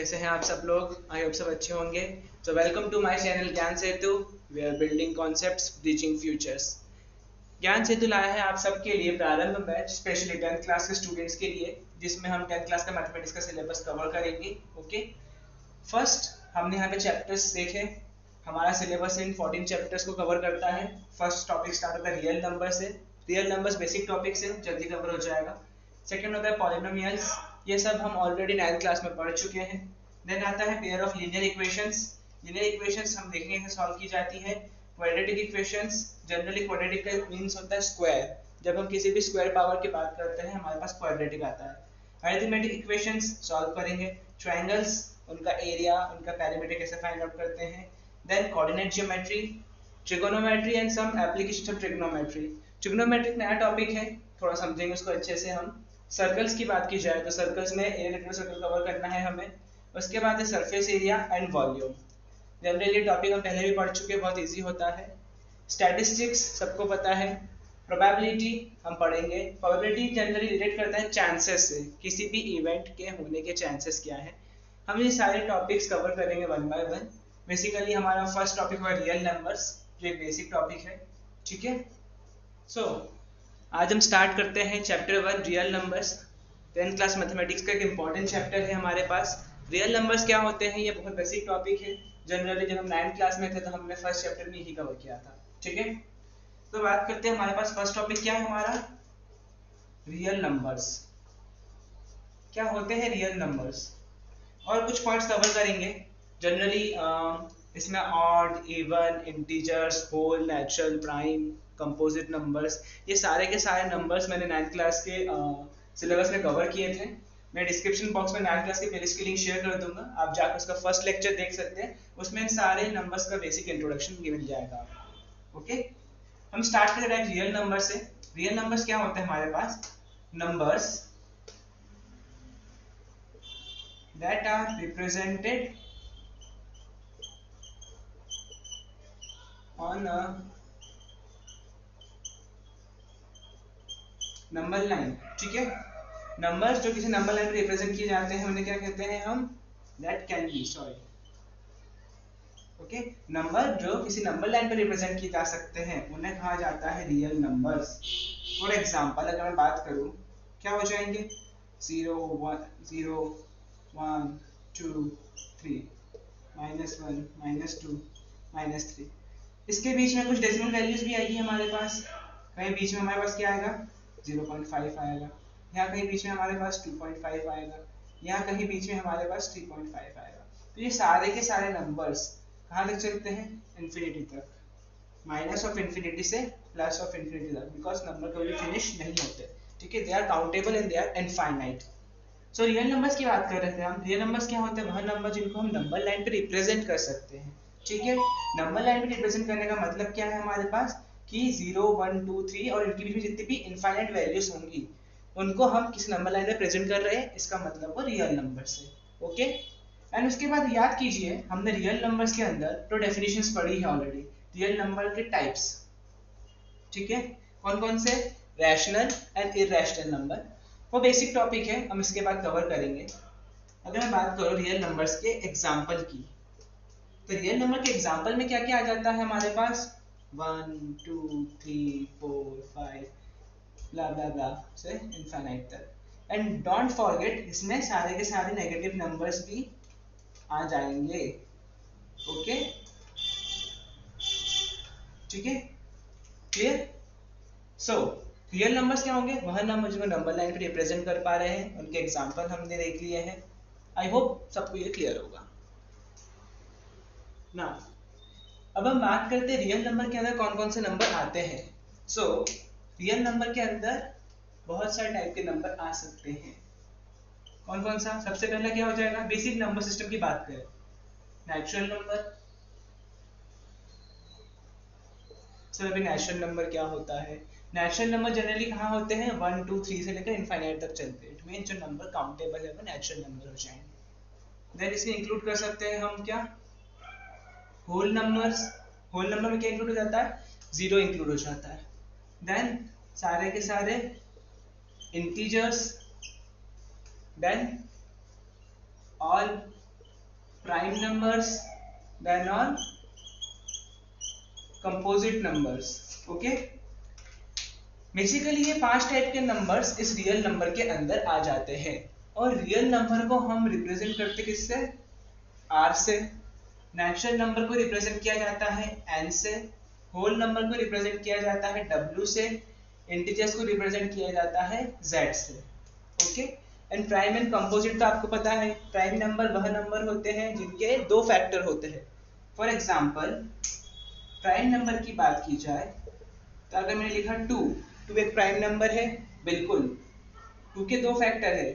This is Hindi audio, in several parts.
कैसे हैं आप सब लोग? आई होप सब अच्छे होंगे। तो welcome to my channel Gyan Setu. We are building concepts, bridging futures. Gyan Setu लाया है आप सबके लिए Prarambh batch, specially 10th class के स्टूडेंट्स के लिए, जिसमें हम 10th क्लास का मैथमेटिक्स का सिलेबस कवर करेंगे। ओके, फर्स्ट हमने यहाँ पे चैप्टर्स देखे। हमारा सिलेबस इन 14 चैप्टर्स को कवर करता है। फर्स्ट टॉपिक स्टार्ट होता है रियल नंबर से। रियल नंबर्स बेसिक टॉपिक से जल्दी कवर हो जाएगा। सेकंड होता है पॉलिनोमियल्स, ये सब हम ऑलरेडी 9th क्लास में पढ़ चुके हैं। देन आता है pair of linear equations. Linear equations हम देखेंगे कैसे सॉल्व की जाती है। क्वाड्रेटिक इक्वेशंस, जनरली क्वाड्रेटिक का मींस होता है स्क्वायर। जब हम किसी भी स्क्वायर पावर की बात करते हैं हमारे पास क्वाड्रेटिक आता है। अरिथमेटिक इक्वेशंस सॉल्व करेंगे। ट्रायंगल्स, उनका एरिया, उनका पेरीमीटर कैसे फाइंड आउट करते हैं। Then coordinate geometry, trigonometry and some applications of trigonometry. Trigonometry नया टॉपिक है, थोड़ा समझेंगे उसको अच्छे से हम। सर्कल्स की बात की जाए तो सर्कल्स में एरिया सर्कल कवर करना है हमें। उसके बाद है surface area and volume. Generally topic हम पहले भी पढ़ चुके हैं, बहुत इजी होता है। स्टैटिस्टिक्स सबको पता है। प्रोबेबिलिटी हम पढ़ेंगे। प्रोबेबिलिटी जनरली रिलेट करता है चांसेस से, किसी भी इवेंट के होने के चांसेस क्या है। हम ये सारे टॉपिक्स कवर करेंगे वन बाय वन। बेसिकली हमारा फर्स्ट टॉपिक हुआ रियल नंबर्स, जो एक बेसिक टॉपिक है। ठीक है, सो आज हम स्टार्ट करते हैं chapter 1 real numbers. 10th class mathematics का एक इंपॉर्टेंट चैप्टर है हमारे पास। रियल नंबर्स क्या होते हैं, ये बहुत बेसिक टॉपिक है। जनरली जब हम 9th क्लास में थे तो हमने फर्स्ट चैप्टर में ही कवर किया था। ठीक है, तो बात करते हैं हमारे पास फर्स्ट टॉपिक क्या है हमारा, रियल नंबर्स। क्या होते हैं रियल नंबर्स, और कुछ पॉइंट्स कवर करेंगे। जनरली इसमें odd, even, integers, whole, natural, prime, composite numbers, ये सारे के सारे नंबर्स मैंने 9th क्लास के सिलेबस में कवर किए थे। मैं डिस्क्रिप्शन बॉक्स में 9th क्लास की प्लेलिस्ट की लिंक शेयर कर दूंगा, आप जाकर उसका फर्स्ट लेक्चर देख सकते हैं। उसमें सारे नंबर्स का बेसिक इंट्रोडक्शन मिल जाएगा। ओके, हम स्टार्ट करें डायरेक्ट रियल नंबर से। रियल नंबर्स क्या होते हैं हमारे पास, numbers that are represented on a number line. ठीक है, नंबर्स जो किसी नंबर लाइन पे रिप्रेजेंट किए जाते हैं उन्हें क्या कहते हैं हम, that can be, sorry, okay, number जो किसी नंबर लाइन पे रिप्रेजेंट किए जा सकते हैं उन्हें कहा जाता है रियल नंबर्स। फॉर एग्जांपल अगर मैं बात करूं, क्या हो जाएंगे, 0 1 0 1 2 3 -1 -2 -3। इसके बीच में कुछ डेसिमल वैल्यूज भी आएगी हमारे पास। कहीं बीच में हमारे पास क्या आएगा, 0.5 आएगा। यहाँ कहीं बीच में हमारे पास 2.5 आएगा। यहाँ कहीं बीच में हमारे पास 3.5 आएगा। तो ये सारे के सारे नंबर्स कहाँ तक चलते हैं, इन्फिनिटी तक। माइनस ऑफ इन्फिनिटी से प्लस ऑफ इन्फिनिटी तक, बिकॉज नंबर कभी फिनिश नहीं होते। ठीक है, they are countable and they are infinite. So real numbers की बात कर रहे थे हम। रियल नंबर्स क्या होते हैं, वह नंबर जिनको हम नंबर लाइन पे रिप्रेजेंट कर सकते हैं। ठीक है, नंबर लाइन पे रिप्रेजेंट करने का मतलब क्या है हमारे पास, कि 0 1 2 3 और इनके बीच में जितनी भी इनफाइनाइट वैल्यूज होंगी उनको हम किस नंबर लाइन पे प्रेजेंट कर रहे हैं, इसका मतलब वो रियल नंबर्स है। ओके, एंड उसके बाद याद कीजिए हमने रियल नंबर्स के अंदर तो डेफिनेशंस पढ़ी है ऑलरेडी, रियल नंबर के टाइप्स। ठीक है, कौन कौन से, रैशनल एंड इरैशनल नंबर। वो बेसिक टॉपिक है, हम इसके बाद कवर करेंगे। अगर मैं बात करूं रियल नंबर्स के एग्जांपल की, तो रियल नंबर के एग्जांपल में क्या क्या आ जाता है हमारे पास, 1 2 3 4 5 ब्ला ब्ला ब्ला से इनफाइनाइट तक। एंड डोंट फॉरगेट इसमें सारे के सारे नेगेटिव नंबर्स भी आ जाएंगे। ओके, ठीक है, क्लियर। सो रियल नंबर्स क्या होंगे, वह नंबर जो नंबर लाइन पे रिप्रेजेंट कर पा रहे हैं, उनके एग्जांपल हमने देख लिए हैं। आई होप सबको ये क्लियर होगा ना। अब हम बात करते हैं रियल नंबर के अंदर कौन कौन से नंबर आते हैं। सो रियल नंबर के अंदर बहुत सारे टाइप के नंबर आ सकते हैं। कौन कौन सा, सबसे पहला क्या हो जाएगा, बेसिक नंबर सिस्टम की बात करें, नेचुरल नंबर। सर अभी नेचुरल नंबर क्या होता है, नेचुरल नंबर जनरली कहाँ होते हैं, 1 2 3 से लेकर इनफाइनाइट तक चलते हैं। इट मीन जो नंबर काउंटेबल है वो नेचुरल नंबर हो जाएंगे। देन इसमें इंक्लूड कर सकते हैं हम क्या, होल नंबर्स। होल नंबर में क्या इंक्लूड हो जाता है, 0 इंक्लूड हो जाता है। देन सारे के सारे integers, then all prime numbers than on composite numbers. Okay, basically ये 5 टाइप के नंबर्स इस रियल नंबर के अंदर आ जाते हैं और रियल नंबर को हम रिप्रेजेंट करते किससे? r से। नेचुरल नंबर को रिप्रेजेंट किया जाता है n से। होल नंबर को रिप्रेजेंट किया जाता है w से। इंटीजर्स को रिप्रेजेंट किया जाता है z से। Okay, and prime and composite तो आपको पता है, प्राइम नंबर वह नंबर होते हैं जिनके दो फैक्टर होते हैं। फॉर एग्जांपल प्राइम नंबर की बात की जाए तो अगर मैंने लिखा 2 एक प्राइम नंबर है, बिल्कुल। 2 के दो फैक्टर है,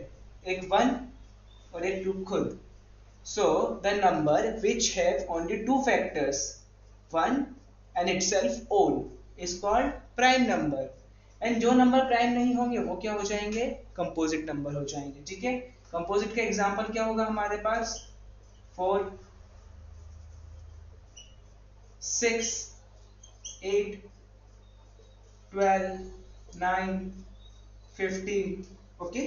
एक 1 और एक 2 खुद। So the number which have only 2 factors 1 and itself own is called prime number, and जो नंबर प्राइम नहीं होंगे वो क्या हो जाएंगे? कंपोजिट नंबर हो जाएंगे। ठीक है, कंपोजिट का एग्जांपल क्या होगा हमारे पास? 4 6 8 12 9 15। ओके,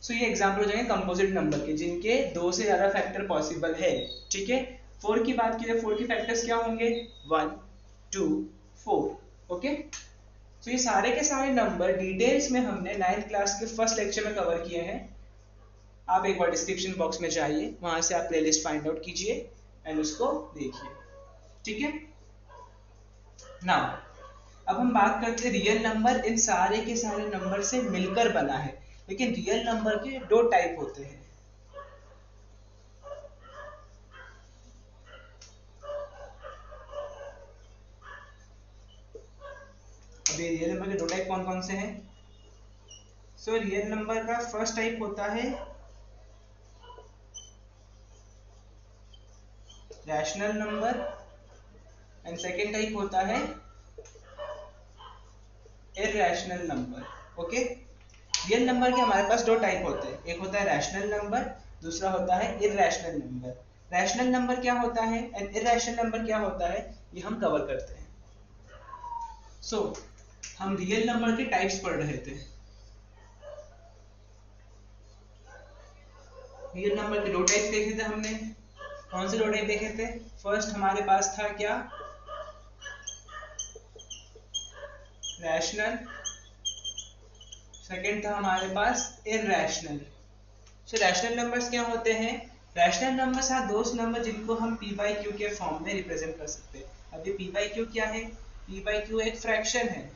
सो ये एग्जांपल हो जाएंगे कंपोजिट नंबर के जिनके दो से ज्यादा फैक्टर पॉसिबल है। ठीक है, 4 की बात की जाए, 4 के फैक्टर्स क्या होंगे? 1 2 4। ओके, तो ये सारे के सारे नंबर डिटेल्स में हमने 9th क्लास के फर्स्ट लेक्चर में कवर किए हैं। आप एक बार डिस्क्रिप्शन बॉक्स में जाइए, वहां से आप प्लेलिस्ट फाइंड आउट कीजिए एंड उसको देखिए। ठीक है, नाउ अब हम बात करते हैं रियल नंबर इन सारे के सारे नंबर से मिलकर बना है, लेकिन रियल नंबर के दो टाइप होते हैं। अभी रियल नंबर के दो टाइप कौन कौन से हैं? सो रियल नंबर का फर्स्ट टाइप होता है rational number and second type होता है irrational number. Okay, real number के हमारे पास दो टाइप होते हैं, एक होता है रैशनल नंबर, दूसरा होता है इररेशनल नंबर। रैशनल नंबर क्या होता है एंड इररेशनल नंबर क्या होता है, ये हम कवर करते हैं। सो हम रियल नंबर के टाइप्स पढ़ रहे थे। रियल नंबर के दो टाइप देखे थे हमने। कौन से दो टाइप देखे थे? फर्स्ट हमारे पास था क्या? रैशनल। सेकेंड था हमारे पास इररेशनल। सो रैशनल नंबर्स क्या होते हैं? Rational numbers are those number जिनको हम p by q के फॉर्म में रिप्रेजेंट कर सकते हैं। अब ये p by q क्या है? p by q एक फ्रैक्शन है।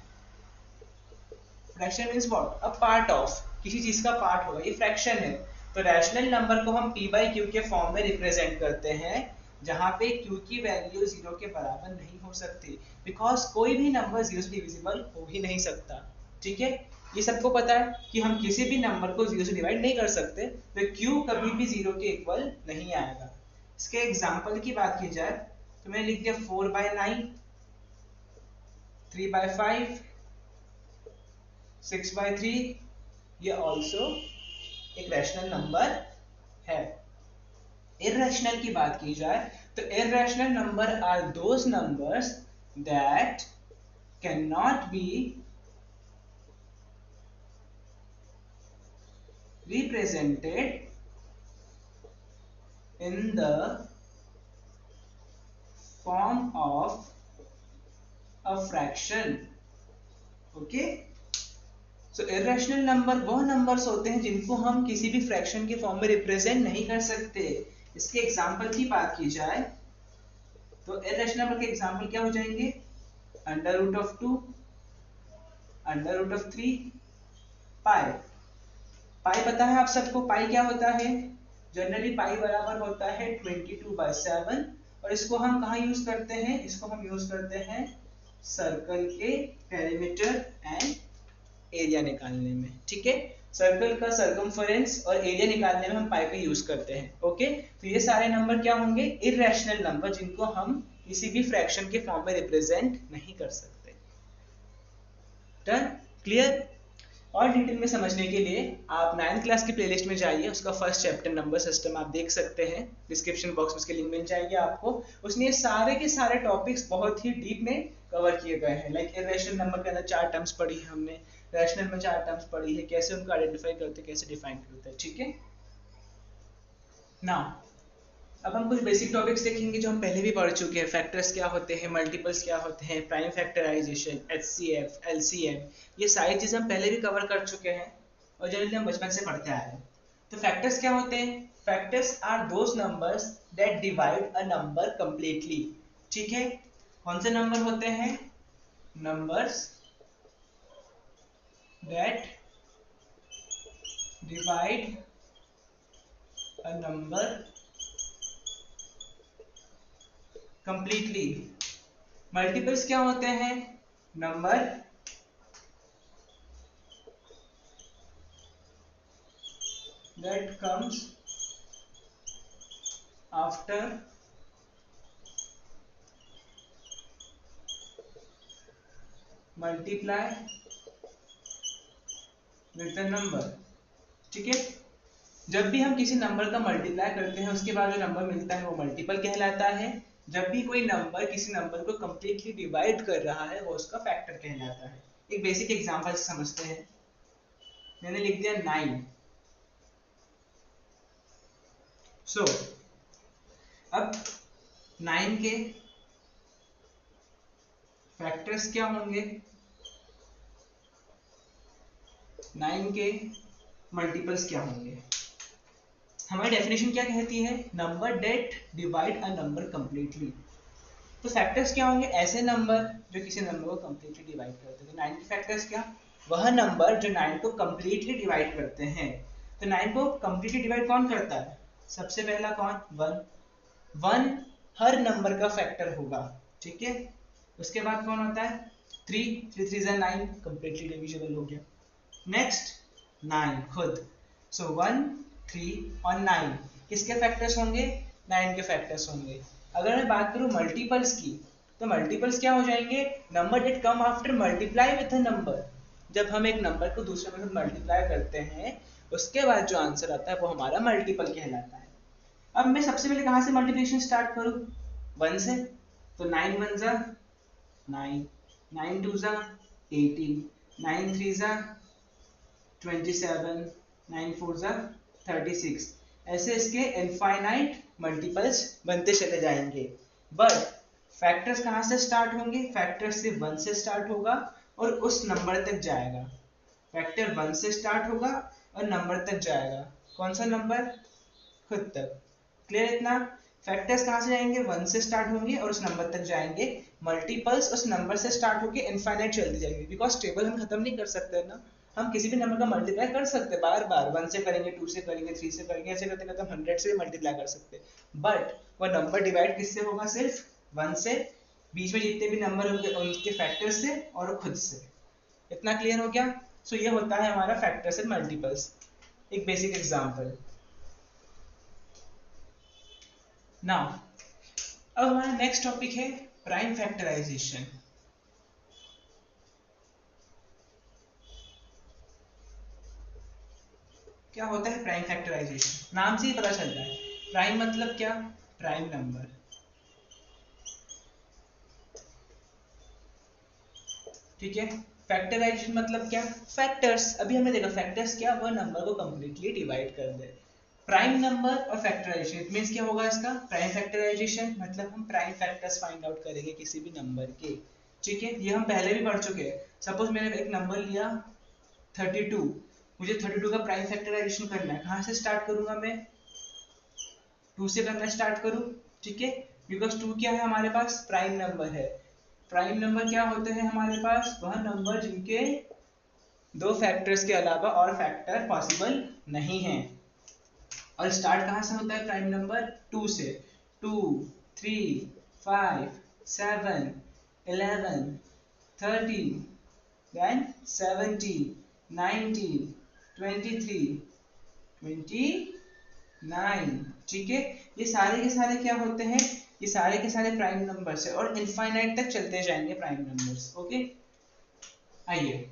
Fraction means what? A part of, किसी चीज का पार्ट होगा, ये फ्रैक्शन है। तो रैशनल नंबर को हम p by q के फॉर्म में रिप्रेजेंट करते हैं जहां पे q की वैल्यू 0 के बराबर नहीं हो सकती, बिकॉज कोई भी नंबर 0 से डिविजिबल हो ही नहीं सकता। ठीक है, ये सबको पता है कि हम किसी भी नंबर को 0 से डिवाइड नहीं कर सकते, तो q कभी भी 0 के इक्वल नहीं आएगा। इसके एग्जांपल की बात की जाए तो मैंने लिख दिया 4/9, 3/5, 6/3, ये ऑल्सो एक रैशनल नंबर है। इररेशनल की बात की जाए तो irrational number are those numbers that can not be represented in the form of a fraction. Okay, so irrational number वो नंबर्स होते हैं जिनको हम किसी भी फ्रैक्शन के फॉर्म में रिप्रेजेंट नहीं कर सकते। इसके एग्जांपल की बात की जाए तो irrational नंबर के एग्जांपल क्या हो जाएंगे? √2, √3, पाई। पाई पता है आप सबको, पाई क्या होता है? जनरली पाई बराबर होता है 22/7, और इसको हम कहाँ यूज करते हैं? इसको हम यूज करते हैं सर्कल के पेरीमीटर एंड एरिया निकालने में। ठीक है, सर्कल का सर्कमफरेंस और एरिया निकालने में हम पाई का यूज करते हैं। ओके, तो ये सारे नंबर क्या होंगे? इररेशनल नंबर, जिनको हम किसी भी फ्रैक्शन के फॉर्म में रिप्रेजेंट नहीं कर सकते। डन? क्लियर? और डिटेल में समझने के लिए आप 9th क्लास की प्लेलिस्ट में जाइए, उसका फर्स्ट चैप्टर नंबर सिस्टम आप देख सकते हैं, डिस्क्रिप्शन बॉक्स में उसके लिंक मिल जाएंगे आपको। उसमें सारे के सारे टॉपिक्स बहुत ही डीप में कवर किए गए हैं। लाइक इररेशनल नंबर के अंदर 4 टर्म्स पढ़ी है हमने, रैशनल में 4 टर्म्स पढ़ी है, कैसे उनको आइडेंटिफाई करते हैं, कैसे डिफाइन करते हैं। ठीक है, नाउ अब हम कुछ बेसिक टॉपिक्स देखेंगे जो हम पहले भी पढ़ चुके हैं। फैक्टर्स क्या होते हैं, मल्टीपल्स क्या होते हैं, प्राइम फैक्टराइजेशन, एचसीएफ, एलसीएम, ये सारी चीजें हम पहले भी कवर कर चुके हैं और जनरली हम बचपन से पढ़ते आ रहे हैं। तो फैक्टर्स क्या होते हैं? Factors are those numbers that divide a number completely. ठीक है, कौन से नंबर होते हैं? Numbers that divide a number completely. Multiples क्या होते हैं? Number that comes after multiply with the number। ठीक है, जब भी हम किसी नंबर का मल्टीप्लाई करते हैं उसके बाद जो नंबर मिलता है वो मल्टीपल कहलाता है। जब भी कोई नंबर किसी नंबर को कंप्लीटली डिवाइड कर रहा है वो उसका फैक्टर कहलाता है। एक बेसिक एग्जांपल समझते हैं। मैंने लिख दिया 9। सो अब 9 के फैक्टर्स क्या होंगे? 9 के मल्टीपल्स क्या होंगे? हमारी डेफिनेशन क्या कहती है? Number that divide a number completely. तो फैक्टर्स क्या होंगे? ऐसे नंबर जो किसी नंबर को कंप्लीटली डिवाइड करते हैं। तो 9 के फैक्टर्स क्या? वह नंबर जो 9 को कंप्लीटली डिवाइड करते हैं। तो 9 को कंप्लीटली डिवाइड कौन करता है? सबसे पहला कौन? 1। 1 हर नंबर का फैक्टर होगा। ठीक है, उसके बाद कौन होता है? 3। 3 3 is 9, कंप्लीटली डिविजिबल हो गया। नेक्स्ट 9 खुद। सो 1 3 और 9 किसके फैक्टर्स होंगे? 9 के फैक्टर्स होंगे। अगर मैं बात करूं मल्टीपल्स की, तो मल्टीपल्स क्या हो जाएंगे? Number that come after multiply with a number. जब हम एक नंबर को दूसरे नंबर से मल्टीप्लाई करते हैं उसके बाद जो आंसर आता है वो हमारा मल्टीपल कहलाता है। अब मैं सबसे पहले कहां से मल्टीप्लिकेशन स्टार्ट करूं? 1 से। तो 9 1 जा 9, 9 2 जा 18, 9 3 जा 27, 9 4 जा 36। ऐसे इसके इनफाइनाइट मल्टीपल्स बनते चले जाएंगे। बट फैक्टर्स कहां से स्टार्ट होंगे? फैक्टर्स से 1 से स्टार्ट होगा और उस नंबर तक जाएगा। फैक्टर 1 से स्टार्ट होगा और नंबर तक जाएगा। कौन सा नंबर? खुद तक। क्लियर इतना? फैक्टर्स कहां से जाएंगे? 1 से स्टार्ट होंगे और उस नंबर तक जाएंगे। मल्टीपल्स उस नंबर से स्टार्ट होके इनफाइनाइट चलती जाएगी। बिकॉज टेबल हम खत्म नहीं कर सकते ना, हम किसी भी नंबर का मल्टीप्लाई कर सकते हैं बार बार। 1 से करेंगे, 2 से करेंगे, 3 से करेंगे, ऐसे करते करते हम 100 से भी मल्टीप्लाई कर सकते हैं। बट वो नंबर डिवाइड किससे होगा? सिर्फ 1 से। बीच में जितने भी नंबर होंगे उनके फैक्टर से और खुद से। इतना क्लियर हो गया? सो ये होता है हमारा फैक्टर्स एंड मल्टीपल्स। एक बेसिक एग्जांपल। नाउ अब हमारा नेक्स्ट टॉपिक है प्राइम फैक्टराइजेशन। क्या होता है प्राइम फैक्टराइजेशन? नाम से ही पता चल रहा है। प्राइम मतलब क्या? Prime number. ठीक है, फैक्टराइजेशन मतलब क्या? फैक्टर्स। अभी हमने देखा फैक्टर्स क्या? वह नंबर को कंप्लीटली डिवाइड कर दे। प्राइम नंबर और फैक्टराइजेशन इट मींस क्या होगा इसका? प्राइम फैक्टराइजेशन मतलब हम प्राइम फैक्टर्स फाइंड आउट करेंगे किसी भी नंबर के। ठीक है, ये हम पहले भी पढ़ चुके हैं। सपोज मैंने एक नंबर लिया 32, मुझे 32 का प्राइम फैक्टराइजेशन करना है। कहां से स्टार्ट करूंगा मैं? 2 से करना स्टार्ट करूं। ठीक है, बिकॉज 2 क्या है हमारे पास? प्राइम नंबर है। प्राइम नंबर क्या होते हैं हमारे पास? वह नंबर जिनके दो फैक्टर्स के अलावा और फैक्टर पॉसिबल नहीं है। और स्टार्ट कहां से होता है प्राइम नंबर? 2 से। 2 3 5 7 11 13 then 17 19 23 29। ठीक है, ये सारे के सारे क्या होते हैं? ये सारे के सारे प्राइम नंबर्स है और इनफाइनाइट तक चलते जाएंगे प्राइम नंबर्स। ओके, आइए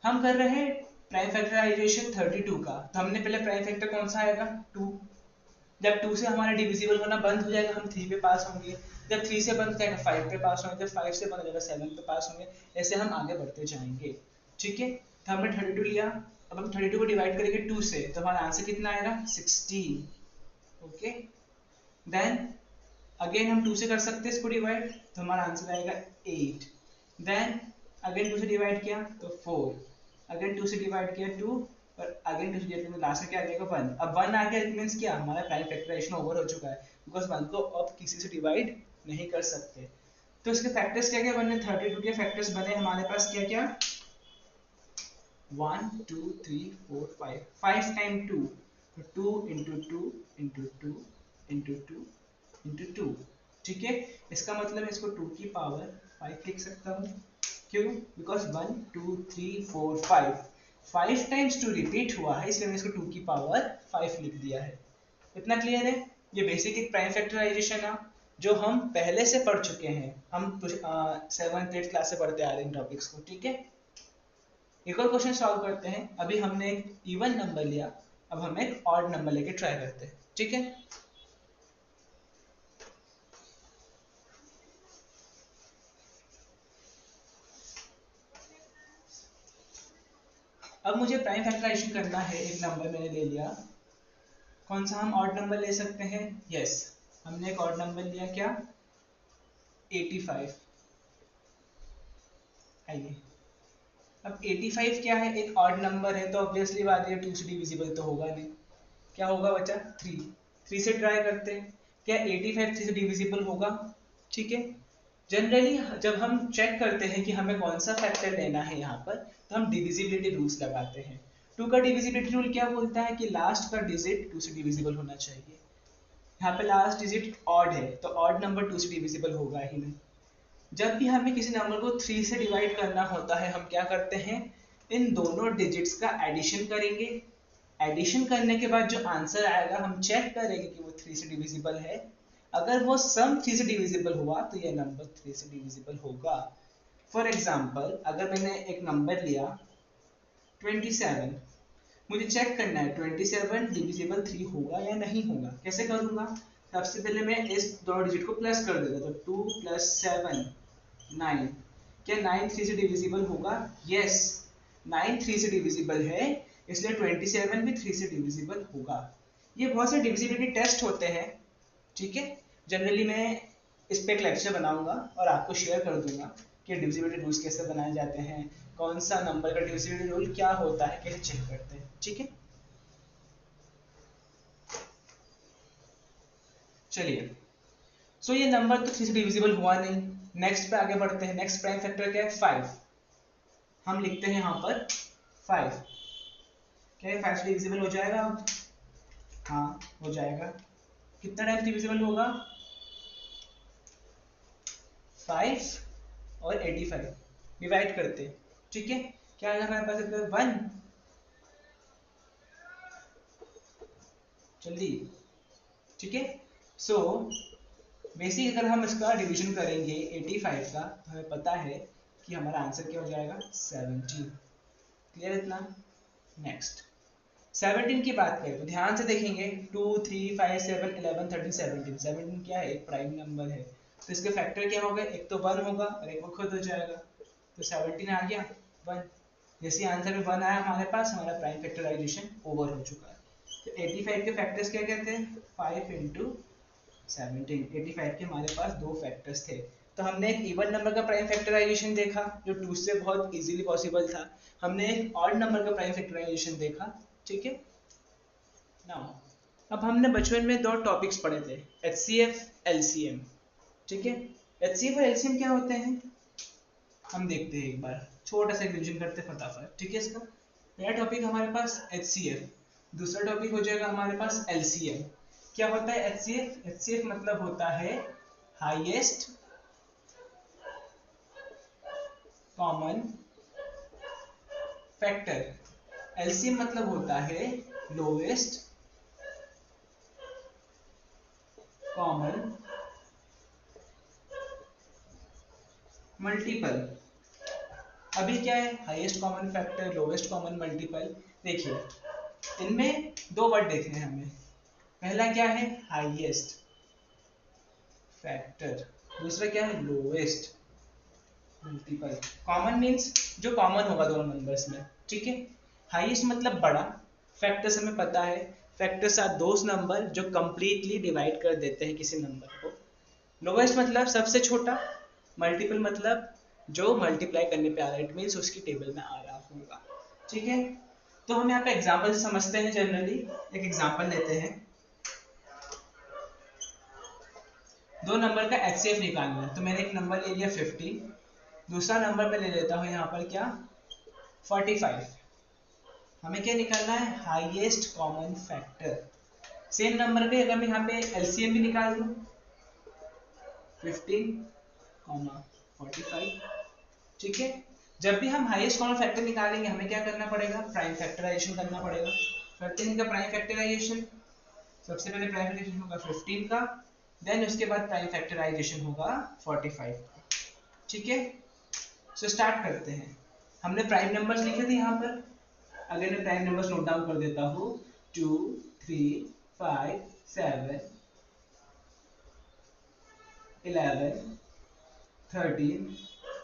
हम कर रहे हैं प्राइम फैक्टराइजेशन 32 का। तो हमने पहले प्राइम फैक्टर कौन सा आएगा? 2। जब 2 से हमारा डिविजिबल होना बंद हो जाएगा हम 3 पे पास होंगे। जब 3 से बंद हो जाएगा 5 पे पास होंगे। जब 5 से बंद हो जाएगा 7 पे पास होंगे। ऐसे हम आगे बढ़ते जाएंगे। ठीक है, तो हमने 32 लिया। अब हम 32 को डिवाइड करेंगे 2 से, तो हमारा आंसर कितना आएगा? 16। ओके, देन अगेन हम 2 से कर सकते हैं इसको डिवाइड, तो हमारा आंसर आएगा 8। देन अगेन 2 से डिवाइड किया तो 4, अगेन 2 से डिवाइड किया 2, और अगेन 2 से डिवाइड किया लास्ट में क्या आ जाएगा 1। अब 1 आ गया, इट मींस क्या हमारा प्राइम फैक्टराइजेशन ओवर हो चुका है, बिकॉज 1 को अब किसी से डिवाइड नहीं कर सकते। तो इसके फैक्टर्स क्या क्या बने, 32 के फैक्टर्स बने हमारे पास क्या क्या, 1 2 3 4 5, 5 टाइम 2, तो 2 into 2 into 2 into 2 into 2, ठीक है। इसका मतलब है इसको 2 की पावर 5 लिख सकता हूँ, क्यों, बिकॉज 1 2 3 4 5, 5 टाइम्स 2 रिपीट हुआ है, इसलिए मैंने इसको 2 की पावर 5 लिख दिया है। इतना क्लियर है। ये बेसिक एक प्राइम फैक्टराइजेशन है जो हम पहले से पढ़ चुके हैं, हम 7th 8th क्लास से पढ़ते आ रहे हैं टॉपिक्स को, ठीक है। एक और क्वेश्चन सॉल्व करते हैं। अभी हमने एक इवन नंबर लिया, अब हम एक ऑड नंबर लेके ट्राई करते हैं, ठीक है। अब मुझे प्राइम फैक्टराइजेशन करना है, एक नंबर मैंने ले लिया, कौन सा हम ऑड नंबर ले सकते हैं, यस हमने एक ऑड नंबर लिया, क्या 85। आइए, अब 85 क्या है, एक ऑड नंबर है, तो ऑब्वियसली बात है 2 से डिविजिबल तो होगा नहीं, क्या होगा बच्चा 3 से ट्राई करते हैं, क्या 85 3 से डिविजिबल होगा, ठीक है। जनरली जब हम चेक करते हैं कि हमें कौन सा फैक्टर लेना है यहाँ पर, तो हम डिविजिबिलिटी रूल्स लगाते हैं। 2 का डिविजिबिलिटी रूल क्या बोलता है कि लास्ट का डिजिट 2 से डिविजिबल होना चाहिए। यहाँ पे लास्ट डिजिट ऑड है, तो ऑड नंबर 2 से डिविजिबल होगा ही नहीं। जब भी हमें किसी नंबर को 3 से डिवाइड करना होता है, हम क्या करते हैं, इन दोनों डिजिट्स का एडिशन करेंगे। एडिशन करने के बाद जो आंसर आएगा हम चेक करेंगे कि वो 3 से डिविजिबल है। अगर वो सम 3 से डिविजिबल हुआ तो ये नंबर 3 से डिविजिबल होगा। फॉर एग्जाम्पल अगर मैंने एक नंबर लिया 27, मुझे चेक करना है 27 डिविजिबल 3 होगा या नहीं होगा। कैसे करूंगा, सबसे पहले मैं इस दोनों डिजिट को प्लस कर देगा, तो 2 + 7 9। क्या 9 3 से डिविजिबल होगा, यस 9 3 से डिविजिबल है, इसलिए 27 भी 3 से डिविजिबल होगा। ये बहुत से डिविजिबिलिटी टेस्ट होते हैं, ठीक है। जनरली मैं इस पे एक लेक्चर बनाऊंगा और आपको शेयर कर दूंगा कि डिविजिबिलिटी रूल्स कैसे बनाए जाते हैं, कौन सा नंबर का डिविजिबिलिटी रूल क्या होता है, कैसे चेक करते हैं, ठीक है। चलिए, सो ये नंबर तो 3 से डिविजिबल हुआ नहीं। नेक्स्ट पे आगे बढ़ते हैं। नेक्स्ट प्राइम फैक्टर क्या है, 5। हम लिखते हैं यहाँ पर 5। क्या ये 5 से डिविजिबल हो जाएगा अब, हाँ हो जाएगा। कितना टाइम डिविजिबल होगा, 5 और 85 डिवाइड करते हैं, ठीक है। क्या आएगा हमारे पास, 1, जल्दी, ठीक है। सो बेसिक अगर हम इसका डिवीजन करेंगे 85 का, तो हमें पता है कि हमारा आंसर क्या हो जाएगा, 17। क्लियर इतना। नेक्स्ट 17 की बात करें तो ध्यान से देखेंगे, 2 3 5 7 11 13 17। 17 क्या है, एक प्राइम नंबर है, तो इसके फैक्टर क्या होगा, एक तो 1 होगा और एक वो खुद हो जाएगा, तो 17 आ गया 1। जैसे आंसर में 1 आया हमारे पास, हमारा प्राइम फैक्टराइजेशन ओवर हो चुका है। तो 85 के फैक्टर्स क्या कहते हैं, 5 × 17। 85 के हमारे पास दो फैक्टर्स थे। तो हमने एक इवन नंबर का प्राइम फैक्टराइजेशन देखा जो 2 से बहुत इजीली पॉसिबल था। हमने एक ऑड नंबर का प्राइम फैक्टराइजेशन देखा, ठीक है। नाउ अब हमने बचपन में दो टॉपिक्स पढ़े थे, HCF LCM, ठीक है। HCF और LCM क्या होते हैं, हम देखते हैं एक बार, छोटा सा रिवीजन करते फटाफट, ठीक है। इसका पहला टॉपिक हमारे पास HCF, दूसरा टॉपिक हो जाएगा हमारे पास LCM। क्या होता है HCF, HCF मतलब होता है हाईएस्ट कॉमन फैक्टर, LCM मतलब होता है लोएस्ट कॉमन मल्टीपल। अभी क्या है, highest common factor, lowest common multiple. देखिए इनमें दो वर्ड देखने हैं हमें, पहला क्या है हाईएस्ट फैक्टर, दूसरा क्या है लोएस्ट मल्टीपल। कॉमन मीन्स जो कॉमन होगा दोनों नंबर्स में, ठीक है। हाईएस्ट मतलब बड़ा, फैक्टर्स हमें पता है फैक्टर्स आर दोज नंबर जो कंप्लीटली डिवाइड कर देते हैं किसी नंबर को। लोवेस्ट मतलब सबसे छोटा, मल्टीपल मतलब जो मल्टीप्लाई करने पे आ रहा है, इट मीन्स उसकी टेबल में आ रहा होगा। ठीक है, तो हम यहाँ पे एग्जाम्पल से समझते हैं। जनरली एक एग्जाम्पल लेते हैं, दो नंबर का एचसीएफ निकालना है। तो मैंने एक नंबर ले लिया 50, दूसरा नंबर मैं ले लेता हूँ यहाँ पर क्या 45। हमें क्या निकालना है, highest common factor. Same number पे अगर मैं यहाँ पे एलसीएम भी निकाल दूँ 15, 45, ठीक है। जब भी हम हाईएस्ट कॉमन फैक्टर निकालेंगे हमें क्या करना पड़ेगा, प्राइम फैक्टराइजेशन करना पड़ेगा। करते हैं इनका प्राइम फैक्टराइजेशन। सबसे पहले प्राइम फैक्टराइजेशन होगा 15 का, देन उसके बाद प्राइम फैक्टराइजेशन होगा 45 का। ठीक है, सो स्टार्ट करते हैं। हमने प्राइम नंबर्स लिखे थे यहाँ पर, अगर मैं प्राइम नंबर्स नोट डाउन कर देता हूँ 2, 3, 5, 7, 11, 13,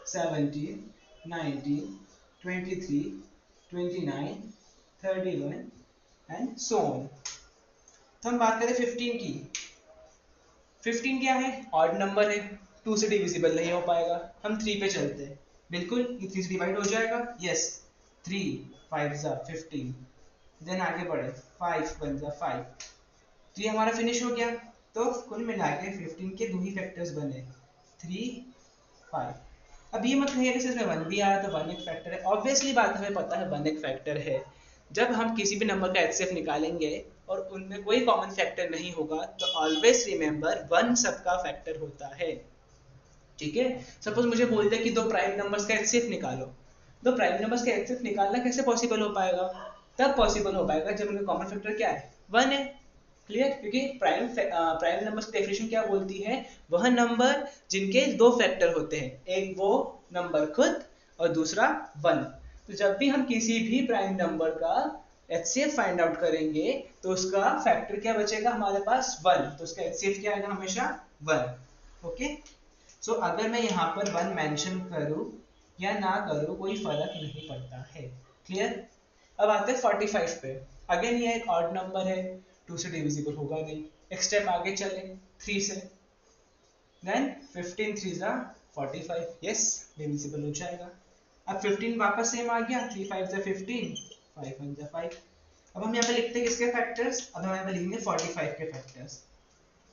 17, 19, 23, 29, 31 एंड सो ऑन। तो हम बात करें 15 की। 15 क्या है, ऑड नंबर है, 2 से डिविजिबल नहीं हो पाएगा। हम 3 पे चलते हैं, बिल्कुल ये 3 से डिवाइड हो जाएगा, यस 3 5 जा 15, देन आगे बढ़े 5 1 जा 5, तो ये हमारा फिनिश हो गया। तो कुल मिला के 15 के दो ही फैक्टर्स बने 3 5। अब ये मत कहिए कि इसमें 1 भी आया तो 1 एक फैक्टर है, ऑब्वियसली बात हमें पता है 1 एक फैक्टर है। जब हम किसी भी नंबर का एचसीएफ निकालेंगे और उनमें कोई कॉमन फैक्टर नहीं होगा तो ऑलवेज रिमेंबर 1 सबका फैक्टर होता है। ठीक है, सपोज मुझे बोल दे कि दो प्राइम नंबर्स का एचसीएफ निकालो, दो प्राइम नंबर्स का एचसीएफ निकालना कैसे पॉसिबल हो पाएगा, तब पॉसिबल हो पाएगा जब उनका कॉमन फैक्टर क्या है 1 है। क्लियर, क्योंकि प्राइम नंबर्स की डेफिनेशन क्या बोलती है, वह नंबर जिनके दो फैक्टर होते हैं, एक वो नंबर खुद और दूसरा 1। तो जब भी हम किसी भी प्राइम नंबर का एचसीएफ फाइंड आउट करेंगे तो उसका फैक्टर क्या बचेगा हमारे पास 1, तो उसका एचसीएफ क्या आएगा हमेशा 1। ओके, सो अगर मैं यहाँ पर 1 मेंशन करूँ या ना करूँ कोई फर्क नहीं पड़ता है। क्लियर, अब आते हैं 45 पे। अगेन ये एक ऑड नंबर है, 2 से डिविजिबल होगा नहीं। एक स्टेप आगे चले 3 से, देन 15 3 जा 45, यस डिविजिबल हो जाएगा। अब 15 वापस सेम आ गया, 3 5 जा 15, 5 1 जा 5। अब हम यहाँ पे लिखते हैं किसके फैक्टर्स, अब हम यहाँ पे लिखेंगे 45 के factors.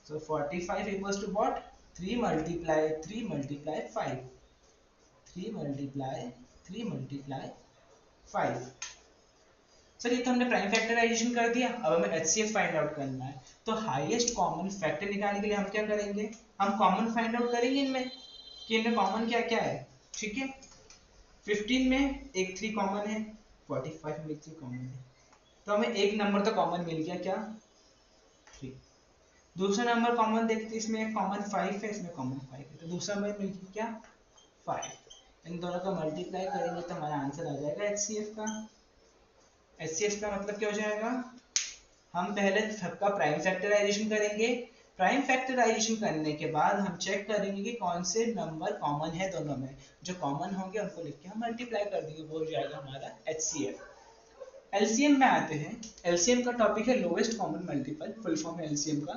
So 45 equals to what, 3 multiply 3 multiply 5, 3 multiply 3 multiply 5। Sir ये तो हमने प्राइम फैक्टराइजेशन कर दिया, अब हमें एचसीएफ फाइंड आउट करना है। तो हाईएस्ट कॉमन फैक्टर निकालने के लिए हम क्या करेंगे, हम कॉमन फाइंड आउट करेंगे इनमें कि इनमें कॉमन क्या क्या है। ठीक है, 15 में एक 3 कॉमन है, 45 में एक 3 कॉमन है, तो हमें एक नंबर तो कॉमन मिल गया क्या 3। दूसरा नंबर कॉमन देखते, इसमें एक कॉमन 5 है, इसमें कॉमन 5 है, तो दूसरा नंबर मिल गया क्या 5। इन दोनों का मल्टीप्लाई करेंगे तो हमारा आंसर आ जाएगा एचसीएफ का। एचसीएफ का मतलब क्या हो जाएगा, हम पहले सबका प्राइम फैक्टराइजेशन करेंगे, प्राइम फैक्टराइजेशन करने के बाद हम चेक करेंगे कि कौन से नंबर कॉमन है दोनों में, जो कॉमन होंगे उनको लिख के हम मल्टीप्लाई कर देंगे, वो हो जाएगा हमारा एचसीएफ। एलसीएम में आते हैं, एलसीएम का टॉपिक है lowest common multiple, full form है एलसीएम का।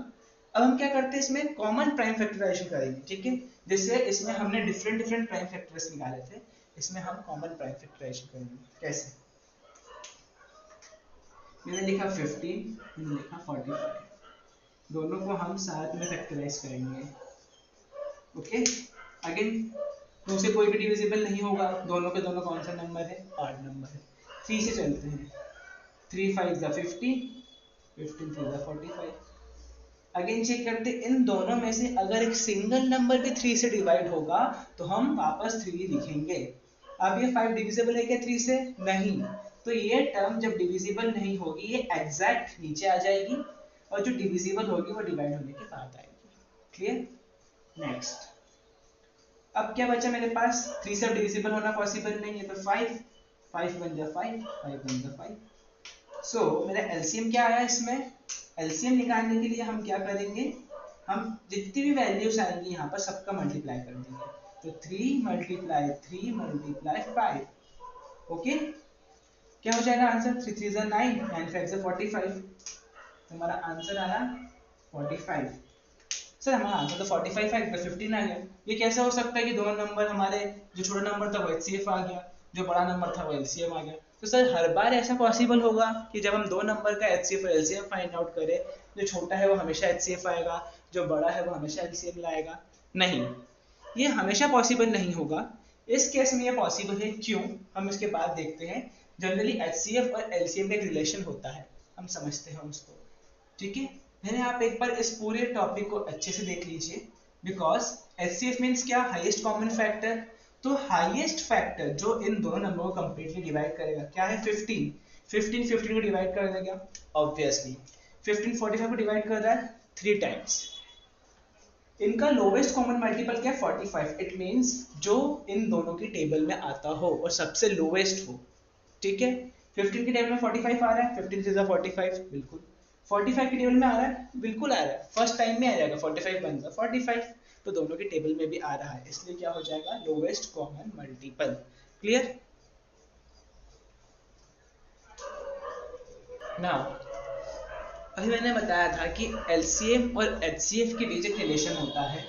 अब हम क्या करते हैं, इसमें कॉमन प्राइम फैक्टराइजेशन करेंगे। ठीक है, जैसे इसमें हमने डिफरेंट डिफरेंट प्राइम फैक्टर्स निकाले थे, इसमें हम कॉमन प्राइम फैक्टराइजेशन करेंगे। कैसे, मैंने लिखा 15, मैंने लिखा 45, दोनों को हम साथ में फैक्टराइज करेंगे। ओके, अगेन 2 से कोई भी डिविजिबल नहीं होगा, दोनों के दोनों कौन सा नंबर है, ऑड नंबर है। 3 से चलते हैं, 3 5 जा 50, 15 3 जा 45। अगेन चेक करते इन दोनों में से अगर एक सिंगल नंबर भी 3 से डिवाइड होगा तो हम वापस 3 लिखेंगे। अब ये 5 डिविजिबल है क्या 3 से, नहीं, तो ये टर्म जब डिविजिबल नहीं होगी ये एग्जैक्ट नीचे आ जाएगी, और जो डिविजिबल होगी वो डिवाइड होने के बाद आएगी। Clear, next. अब क्या बचा मेरे पास, 3 से डिविजिबल होना पॉसिबल नहीं है, तो 5 5 1 जा 5, 5 1 जा 5। सो मेरा एलसीएम क्या आया, इसमें एलसीएम निकालने के लिए हम क्या करेंगे, हम जितनी भी वैल्यूज आएंगी यहाँ पर सबका मल्टीप्लाई कर देंगे। तो 3 मल्टीप्लाई 3 मल्टीप्लाई 5, ओके, क्या हो जाएगा आंसर, 3 3 9, 9 5 45। तो हमारा आंसर आया 45। सर हमारा आंसर तो 45 है, 15 आ गया। ये कैसे हो सकता है कि दोनों नंबर हमारे, जो छोटा नंबर था वो एचसीएफ आ गया, जो बड़ा नंबर था वो एलसीएम आ गया? तो सर हर बार ऐसा पॉसिबल होगा कि जब हम दो नंबर का एचसीएफ और एलसीएम फाइंड आउट करें, जो छोटा है वो हमेशा एचसीएफ आएगा, जो बड़ा है वो हमेशा एलसीएम लाएगा? नहीं, ये हमेशा पॉसिबल नहीं होगा। इस केस में ये पॉसिबल है, क्यों? हम इसके बाद देखते हैं। जनरली एचसीएफ और एलसीएम का एक रिलेशन होता है, हम समझते हैं उसको, ठीक है? मैंने आप एक बार इस पूरे टॉपिक को अच्छे से देख लीजिए। बिकॉज एचसीएफ मीन्स क्या? Highest common factor. तो हाईएस्ट फैक्टर जो इन दोनों नंबर को कंप्लीटली डिवाइड करेगा क्या है? 15। 15 को डिवाइड कर देगा ऑब्वियसली। 15 45 को डिवाइड कर रहा है 3 टाइम्स। इनका लोवेस्ट कॉमन मल्टीपल क्या है? 45। इट मीन्स जो इन दोनों की टेबल में आता हो और सबसे लोवेस्ट हो, ठीक है? 15 की टेबल में 45 आ रहा है, 15 से 45, बिल्कुल। 45 की टेबल में आ रहा है, बिल्कुल आ रहा है, फर्स्ट टाइम में आ जाएगा, 45 बनता 45, तो दोनों की टेबल में भी आ रहा है, इसलिए क्या हो जाएगा? Lowest common multiple. Clear? Now अभी मैंने बताया था कि एलसीएम और एचसीएफ के बीच एक रिलेशन होता है,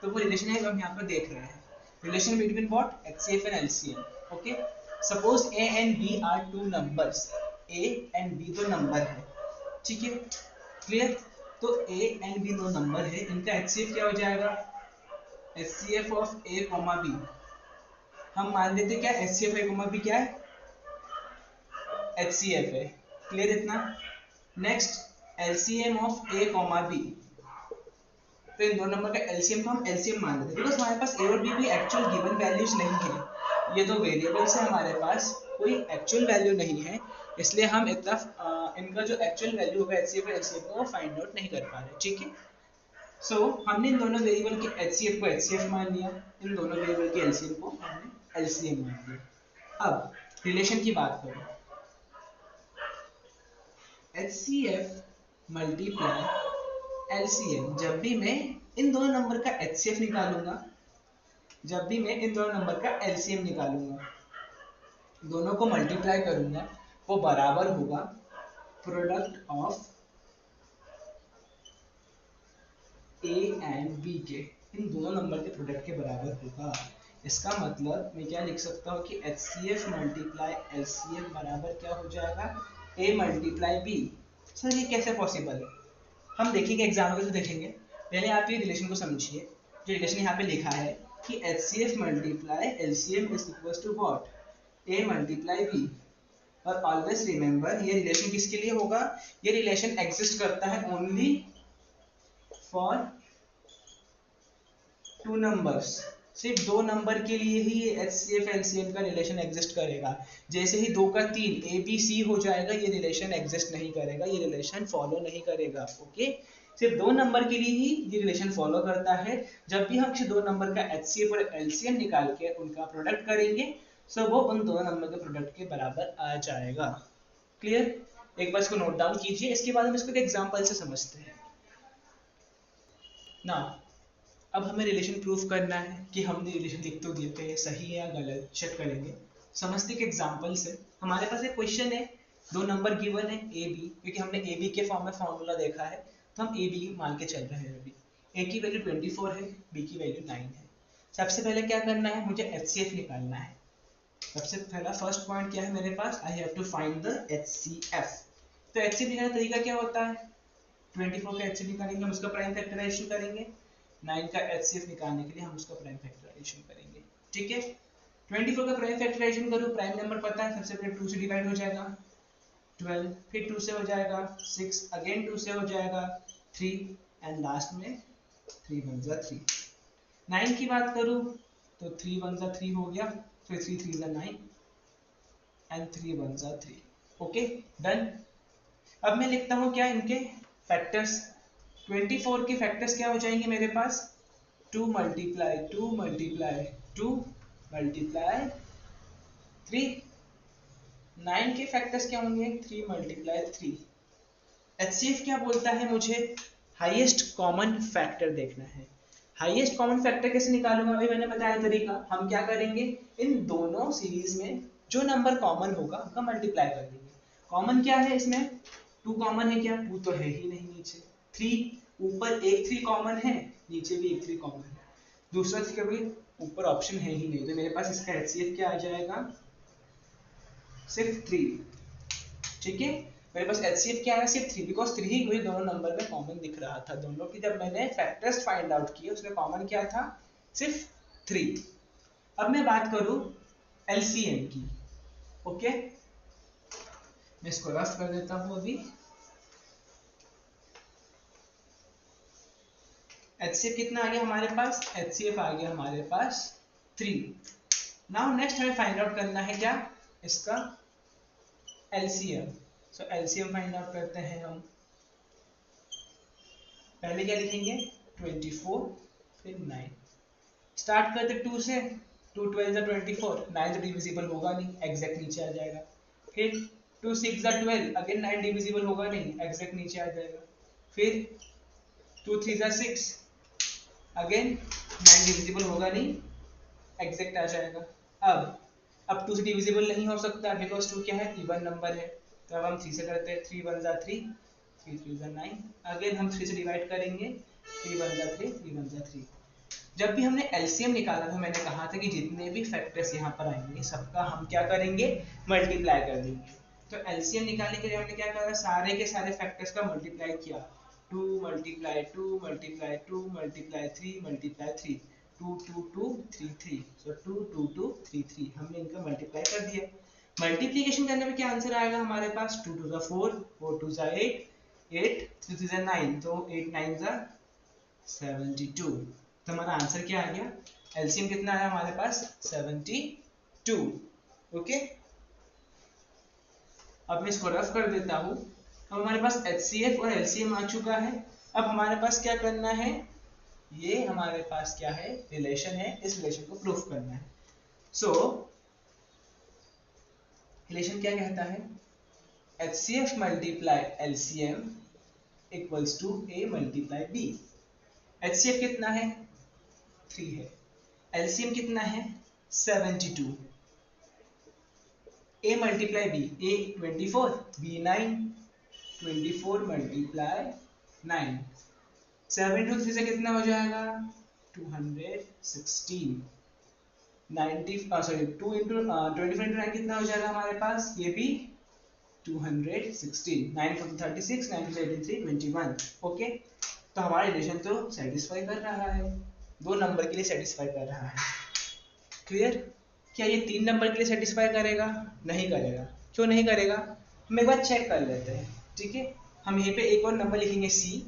तो वो रिलेशन है हम यहाँ पर देख रहे हैं। Relation between what? HCF and LCM. Okay, suppose A and B are two numbers. A and B दो नंबर है, ठीक है? क्लियर? तो ए एंड बी दो नंबर है, इनका एचसीएफ क्या हो जाएगा? HCF of A comma B. हम मान लेते क्या? एचसीएफ ए कॉमा बी क्या है? एचसीएफ है। क्लियर इतना? Next, LCM of A comma B. तो इन दो नंबर का एलसीएम को हम एलसीएम मान लेते हैं, बिकॉज हमारे पास ए और बी भी एक्चुअल गिवन वैल्यूज नहीं है। ये दो वेरिएबल्स है, हमारे पास कोई एक्चुअल वैल्यू नहीं है, इसलिए हम इतना इनका जो एक्चुअल वैल्यू होगा एचसीएफ और एलसीएम को, वो फाइंड आउट नहीं कर पा रहे, ठीक है? सो हमने इन दोनों वेरिएबल के एचसीएफ को एचसीएफ मान लिया, इन दोनों वेरिएबल के एलसीएम को हमने एलसीएम मान लिया। अब रिलेशन की बात करें, HCF मल्टीप्लाई LCM। जब भी मैं इन दोनों नंबर का HCF निकालूंगा, जब भी मैं इन दोनों नंबर का LCM निकालूंगा, दोनों को मल्टीप्लाई करूंगा, वो बराबर होगा product of A and B के। इन दोनों नंबर के प्रोडक्ट के बराबर होगा। इसका मतलब मैं क्या लिख सकता हूँ कि HCF मल्टीप्लाई LCM बराबर क्या हो जाएगा? A multiply B। सर ये कैसे पॉसिबल है? हम देखेंगे, एग्जाम्पल से देखेंगे। पहले आप ये रिलेशन को समझिए। जो रिलेशन यहाँ पे लिखा है कि HCF multiply LCM is equal to what? A multiply B। और ऑलवेज रिमेंबर, ये रिलेशन किसके लिए होगा? ये रिलेशन एग्जिस्ट करता है ओनली फॉर टू नंबर्स। सिर्फ दो नंबर के लिए ही ये HCF LCM का रिलेशन एग्जिस्ट करेगा। जैसे ही 2 का 3 ABC हो जाएगा, ये रिलेशन एग्जिस्ट नहीं करेगा, ये रिलेशन फॉलो नहीं करेगा। ओके, सिर्फ दो नंबर के लिए ही ये रिलेशन फॉलो करता है। जब भी हम किसी दो नंबर का HCF और LCM निकाल के उनका प्रोडक्ट करेंगे, सो वो उन दोनों नंबर के प्रोडक्ट के बराबर आ जाएगा। क्लियर? एक बार इसको नोट डाउन कीजिए, इसके बाद हम इसको एक एग्जांपल से समझते हैं ना। अब हमें रिलेशन प्रूफ करना है कि हमने रिलेशन लिख तो दिए थे, सही है या गलत, चेक करेंगे। समझते कि एग्जांपल से हमारे पास एक क्वेश्चन है, दो नंबर गिवन है ए बी, क्योंकि हमने ए बी के फॉर्म में फॉर्मूला देखा है, तो हम ए बी मान के चल रहे हैं। अभी ए की वैल्यू 24 है, बी की वैल्यू 9 है। सबसे पहले क्या करना है? मुझे HCF निकालना है। सबसे पहला फर्स्ट पॉइंट क्या है मेरे पास? I have to find the HCF। तो HCF निकालने का तरीका क्या होता है? 24 का HCF निकालेंगे, हम उसका प्राइम फैक्टराइजेशन करेंगे। 9 का HCF निकालने के लिए हम उसका प्राइम फैक्टराइजेशन करेंगे, ठीक है? 24 का प्राइम फैक्टराइजेशन करूँ, प्राइम नंबर पता है, सबसे पहले 2 से डिवाइड हो जाएगा 12, फिर 2 से हो जाएगा 6, अगेन 2 से हो जाएगा 3 एंड लास्ट में 3 1 जा 3। 9 की बात करूँ तो 3 1 जा 3 हो गया, फिर 3 3 जा 9 एंड 3 1 जा 3। Okay, done. अब मैं लिखता हूँ क्या इनके फैक्टर्स। 24 के फैक्टर्स क्या हो जाएंगे मेरे पास? 2 मल्टीप्लाई 2 मल्टीप्लाई 2 मल्टीप्लाई 3। 9 के फैक्टर्स क्या होंगे? 3 मल्टीप्लाई 3। HCF क्या बोलता है? मुझे हाईएस्ट कॉमन फैक्टर देखना है। हाईएस्ट कॉमन फैक्टर कैसे निकालूंगा? अभी मैंने बताया तरीका। हम क्या करेंगे? इन दोनों सीरीज में जो नंबर कॉमन होगा उनका मल्टीप्लाई कर देंगे। कॉमन क्या है इसमें? 2 कॉमन है क्या? 2 तो है ही नहीं नीचे। 3 ऊपर एक 3 कॉमन है, नीचे भी एक 3 कॉमन है। दूसरा इसका भी ऊपर ऑप्शन है ही नहीं, तो मेरे पास इसका HCF क्या आ जाएगा? सिर्फ 3। ठीक है, मेरे पास HCF क्या है? सिर्फ 3, बिकॉज 3 ही मुझे दोनों नंबर में कॉमन दिख रहा था। दोनों की जब मैंने फैक्टर्स फाइंड आउट किए उसमें कॉमन क्या था? सिर्फ 3। अब मैं बात करूं LCM की। ओके, मैं इसको रफ कर देता हूं अभी। HCF कितना आ गया हमारे पास? HCF आ गया हमारे पास 3। नाउ नेक्स्ट हमें फाइंड आउट करना है क्या? इसका LCM। सो LCM फाइंड आउट करते हैं हम। पहले क्या लिखेंगे? 24, फिर 9। स्टार्ट करते 2 से। 2 12 24, 9 तो डिविजिबल होगा नहीं, एग्जैक्ट नीचे आ जाएगा। फिर 2 6 12, अगेन 9 डिविजिबल होगा नहीं, एग्जैक्ट नीचे आ जाएगा। फिर 2 3 6, अगेन 9 डिविजिबल होगा नहीं, एग्जैक्ट आ जाएगा। अब 2 से डिविजिबल नहीं हो सकता, बिकॉज 2 क्या है? इवन नंबर है। तो अब हम 3 से करते हैं। 3 1 3, 3 3 9। अगेन हम 3 से डिवाइड करेंगे। 3 1 3, 3 1 3। जब भी हमने LCM निकाला था, मैंने कहा था कि जितने भी फैक्टर्स यहाँ पर आएंगे सबका हम क्या करेंगे? मल्टीप्लाई कर देंगे। तो LCM निकालने के लिए हमने क्या करा? सारे के सारे फैक्टर्स का मल्टीप्लाई किया। 2 मल्टीप्लाई 2 मल्टीप्लाई 2 मल्टीप्लाई 3 मल्टीप्लाई 3, 2 2 2 3 3। सो 2 2 2 3 3 हमने इनका मल्टीप्लाई कर दिया। मल्टीप्लिकेशन करने में क्या आंसर आएगा हमारे पास? 2 2 4, 4 2 8, 8 3 3 9, तो 8 9 72। तो हमारा आंसर क्या आ गया? LCM कितना आया हमारे पास? 72। ओके, अब मैं इसको रफ कर देता हूं। अब हमारे पास HCF और LCM आ चुका है। अब हमारे पास क्या करना है? ये हमारे पास क्या है? रिलेशन है, इस रिलेशन को प्रूफ करना है। सो रिलेशन क्या कहता है? HCF multiply LCM equals to A multiply B। HCF कितना है? 3 है। LCM कितना है? 72। A multiply B, A 24, B 9, 24 multiply 9। 7 to 3 से कितना हो जाएगा? 216। 90 सॉरी 2 इंटू 24 इंटू 9 कितना हो जाएगा हमारे पास? ये भी 216। 9 4 36, 9 2 83, 21। ओके, तो हमारा रिलेशन तो सेटिस्फाई कर रहा है, 2 नंबर के लिए सेटिस्फाई कर रहा है। क्लियर? क्या ये 3 नंबर के लिए सेटिस्फाई करेगा? नहीं करेगा। क्यों नहीं करेगा? हम एक बार चेक कर लेते हैं। ठीक है, हम यहीं पे एक और नंबर लिखेंगे C,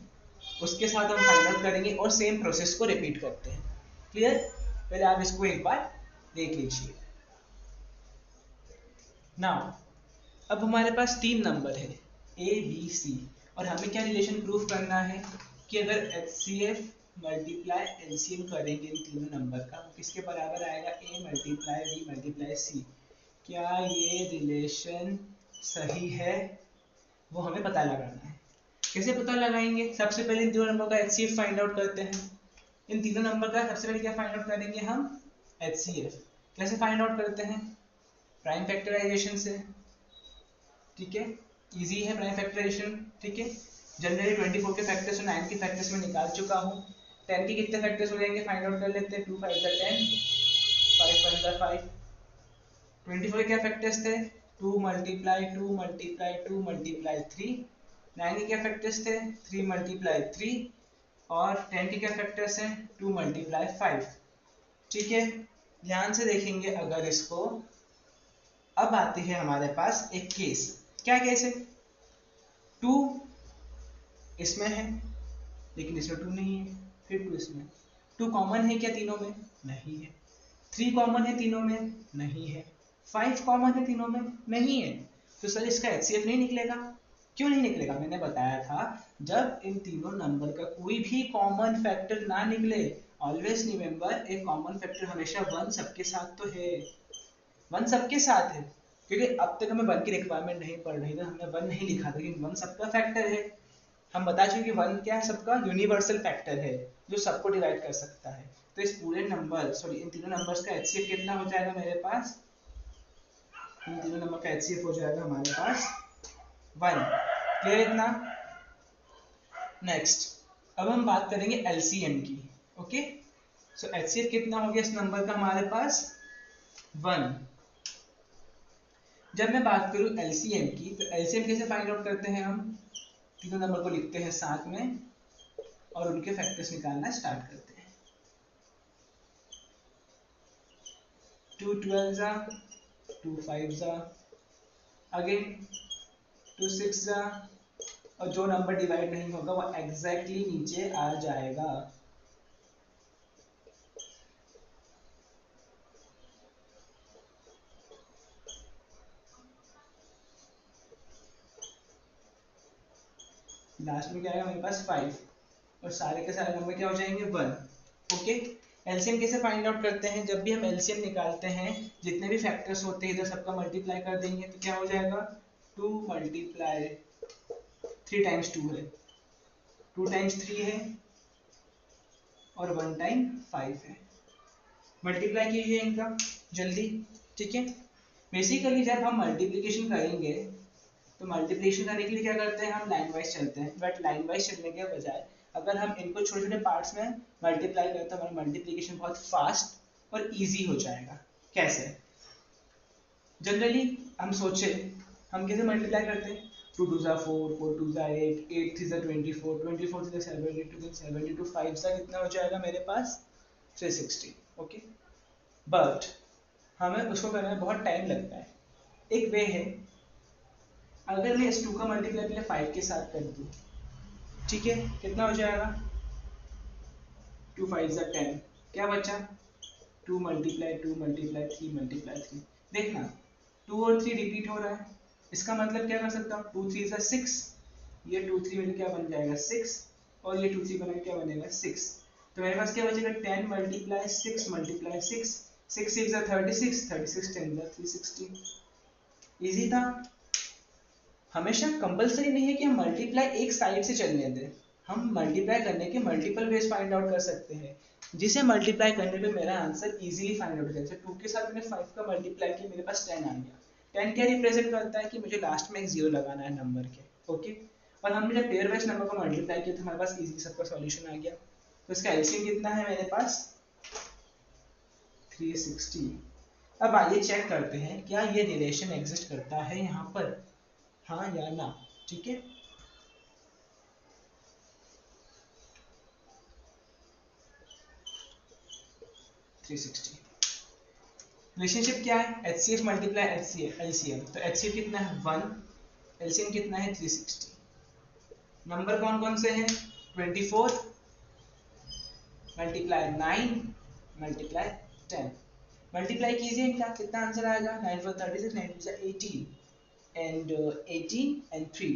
उसके साथ हम फाइंड आउट करेंगे और सेम प्रोसेस को रिपीट करते हैं। क्लियर? पहले आप इसको एक बार देख लीजिए। नाउ अब हमारे पास 3 नंबर है A B C, और हमें क्या रिलेशन प्रूफ करना है कि अगर HCF मल्टीप्लाई LCM करेंगे इन तीनों नंबर का, किसके बराबर आएगा? A multiply B multiply C। क्या ये रिलेशन सही है? वो हमें पता लगाना है। कैसे पता लगाएंगे? सबसे पहले इन तीनों नंबर का HCF फाइंड आउट करते हैं। इन तीनों नंबर का सबसे पहले क्या फाइंड आउट करेंगे हम? HCF। कैसे फाइंड आउट करते हैं? प्राइम फैक्टराइजेशन से। ठीक है, इजी है प्राइम फैक्टराइजेशन। ठीक है, जनरली 24 के फैक्टर्स और 9 के फैक्टर्स में निकाल चुका हूँ। 10 के कितने फैक्टर्स हो जाएंगे फाइंड आउट कर लेते हैं। 2 5 10, 5 1 5। 24 के क्या फैक्टर्स थे? 2 मल्टीप्लाई 2 मल्टीप्लाई 2 मल्टीप्लाई 3। 9 के क्या फैक्टर्स थे? 3 मल्टीप्लाई 3। और 10 के क्या फैक्टर्स हैं? 2 मल्टीप्लाई 5। ठीक है, ध्यान से देखेंगे अगर इसको। अब आती है हमारे पास एक केस। क्या केस है? 2 इसमें है लेकिन इसमें 2 नहीं है, फिर 2 इसमें। 2 कॉमन है क्या तीनों में? नहीं है। 3 कॉमन है तीनों में? नहीं है। 5 कॉमन है तीनों में? नहीं है। तो सर इसका HCF नहीं निकलेगा। क्यों नहीं निकलेगा? मैंने बताया था जब इन तीनों नंबर का कोई भी कॉमन फैक्टर ना निकले, ऑलवेज रिमेंबर एक कॉमन फैक्टर हमेशा 1 सबके साथ तो है। 1 सबके साथ है, क्योंकि अब तक हमें 1 की रिक्वायरमेंट नहीं पड़ रही थी, हमने 1 नहीं लिखा था, लेकिन 1 सबका फैक्टर है। हम बता चुके कि 1 क्या है? सबका यूनिवर्सल फैक्टर है जो सबको डिवाइड कर सकता है। तो इस पूरे नंबर सॉरी इन तीनों नंबर्स का HCF कितना हो जाएगा मेरे पास? इन तीनों नंबर का HCF हो जाएगा हमारे पास 1। क्लियर इतना? नेक्स्ट अब हम बात करेंगे एलसीएम की। ओके, सो एचसीएफ कितना हो गया इस नंबर का हमारे पास? 1। जब मैं बात करूं एलसीएम की, तो एलसीएम कैसे फाइंड आउट करते हैं? हम तीनों नंबर को लिखते हैं साथ में और उनके फैक्टर्स निकालना स्टार्ट करते हैं। 2 12 जा, 2 5 जा, अगेन 2 6 जा, और जो नंबर डिवाइड नहीं होगा वो एग्जैक्टली नीचे आ जाएगा। लास्ट में क्या आएगा मेरे पास? 5, और सारे के सारे नंबर क्या हो जाएंगे? 1। ओके, एलसीएम कैसे फाइंड आउट करते हैं? जब भी हम एलसीएम निकालते हैं, जितने भी फैक्टर्स होते हैं इधर सबका मल्टीप्लाई कर देंगे, तो क्या हो जाएगा? 2 मल्टीप्लाई 3 टाइम्स 2 है, 2 टाइम्स 3 है, और 1 टाइम 5 है। मल्टीप्लाई कीजिए इनका जल्दी, ठीक है। बेसिकली जब हम मल्टीप्लिकेशन करेंगे, तो मल्टीप्लिकेशन करने के लिए क्या करते हैं? हम लाइन वाइज चलते हैं, बट लाइन वाइज चलने के बजाय अगर हम इनको छोटे छोटे पार्ट्स में मल्टीप्लाई करें तो हमारा मल्टीप्लिकेशन बहुत फास्ट और इजी हो जाएगा। कैसे? जनरली हम सोचे हम कैसे मल्टीप्लाई करते हैं? 2 2 जा 4, 4 2 जा 8, 8 3 जा 24, 24 3 जा 72, 72 5 जा कितना हो जाएगा मेरे पास? 360। ओके, बट हमें उसको करने में बहुत टाइम लगता है। एक वे है, अगर मैं इस 2 का मल्टीप्लाई पहले 5 के साथ कर दूं, ठीक है, कितना हो जाएगा? 2 5 जा 10, क्या बचा? 2 मल्टीप्लाई 2 मल्टीप्लाई 3 मल्टीप्लाई 3। देखना 2 और 3 रिपीट हो रहा है, इसका मतलब क्या कर सकता हूँ? 2 3 जा 6, ये 2 3 मिलकर क्या बन जाएगा? 6, और ये 2 3 बना क्या बनेगा? 6। तो मेरे पास क्या बचेगा? 10 मल्टीप्लाई 6 मल्टीप्लाई 6, 6 6 जा 36, 36 10 जा 360। इजी था। हमेशा कंपलसरी नहीं है कि हम मल्टीप्लाई एक साइड से चलने दें, हम मल्टीप्लाई करने के मल्टीपल वेज फाइंड आउट कर सकते हैं, जिसे मल्टीप्लाई करने पे मेरा आंसर इजीली फाइंड आउट हो जाए। 2 के साथ मैंने 5 का मल्टीप्लाई किया, मेरे पास 10 आ गया। 10 क्या रिप्रेजेंट करता है? कि मुझे लास्ट में एक जीरो लगाना है नंबर के। ओके, और हमने जब पेयर वाइज नंबर को मल्टीप्लाई किया तो हमारे पास इजी सबका सॉल्यूशन आ गया। तो इसका एलसीएम कितना है मेरे पास? 360। अब आइए चेक करते हैं क्या ये रिलेशन एग्जिस्ट करता है यहाँ पर, हाँ या ना। ठीक है, रिलेशनशिप क्या है? HCF multiply LCM। तो HCF कितना है? 1, LCM कितना है? 360। नंबर कौन कौन से हैं? 24 मल्टीप्लाई 9 मल्टीप्लाई 10। मल्टीप्लाई कीजिए इनका, कितना आंसर आएगा? 9 4 36, 9 2 18 एंड 18 एंड 3,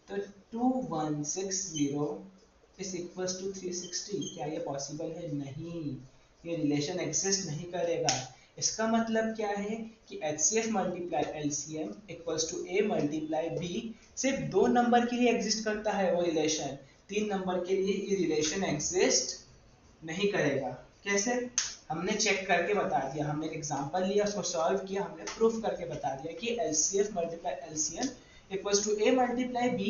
तो 2160 इज इक्वल्स टू 360। क्या ये पॉसिबल है? नहीं, ये रिलेशन एग्जिस्ट नहीं करेगा। इसका मतलब क्या है कि HCF multiply LCM equals to A multiply B सिर्फ 2 नंबर के लिए एग्जिस्ट करता है वो रिलेशन, 3 नंबर के लिए ये रिलेशन एग्जिस्ट नहीं करेगा। कैसे? हमने चेक करके बता दिया, हमने एक एग्जांपल लिया, उसको सॉल्व किया, हमने प्रूफ करके बता दिया कि HCF multiply LCM equals to A multiply B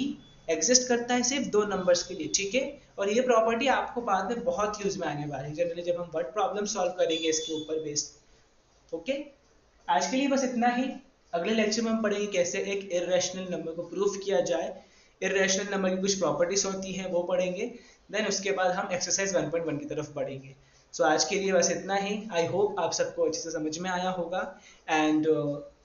exist करता है सिर्फ 2 नंबर्स के लिए। ठीक है, और ये प्रॉपर्टी आपको बाद में बहुत यूज में आने वाली है, जनरली जब हम वर्ड प्रॉब्लम सॉल्व करेंगे इसके ऊपर बेस्ड। ओके, आज के लिए बस इतना ही। अगले लेक्चर में हम पढ़ेंगे कैसे एक इर्रेशनल नंबर को प्रूफ किया जाए, इर्रेशनल नंबर की कुछ प्रॉपर्टीज होती हैं वो पढ़ेंगे, देन उसके बाद हम एक्सरसाइज 1.1 की तरफ बढ़ेंगे। सो आज के लिए बस इतना ही। आई होप आप सबको अच्छे से समझ में आया होगा, एंड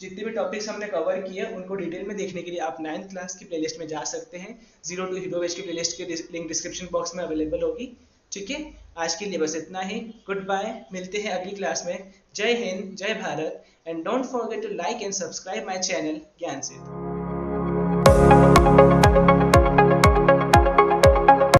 जितने भी टॉपिक्स हमने कवर किए उनको डिटेल में देखने के लिए आप 9th क्लास की प्लेलिस्ट में जा सकते हैं। 0 to हीरो वेज की प्लेलिस्ट की लिंक डिस्क्रिप्शन बॉक्स में अवेलेबल होगी। ठीक है, आज के लिए बस इतना ही। गुड बाय, मिलते हैं अगली क्लास में। जय हिंद, जय Bharat, and don't forget to like and subscribe my channel Gyan Setu.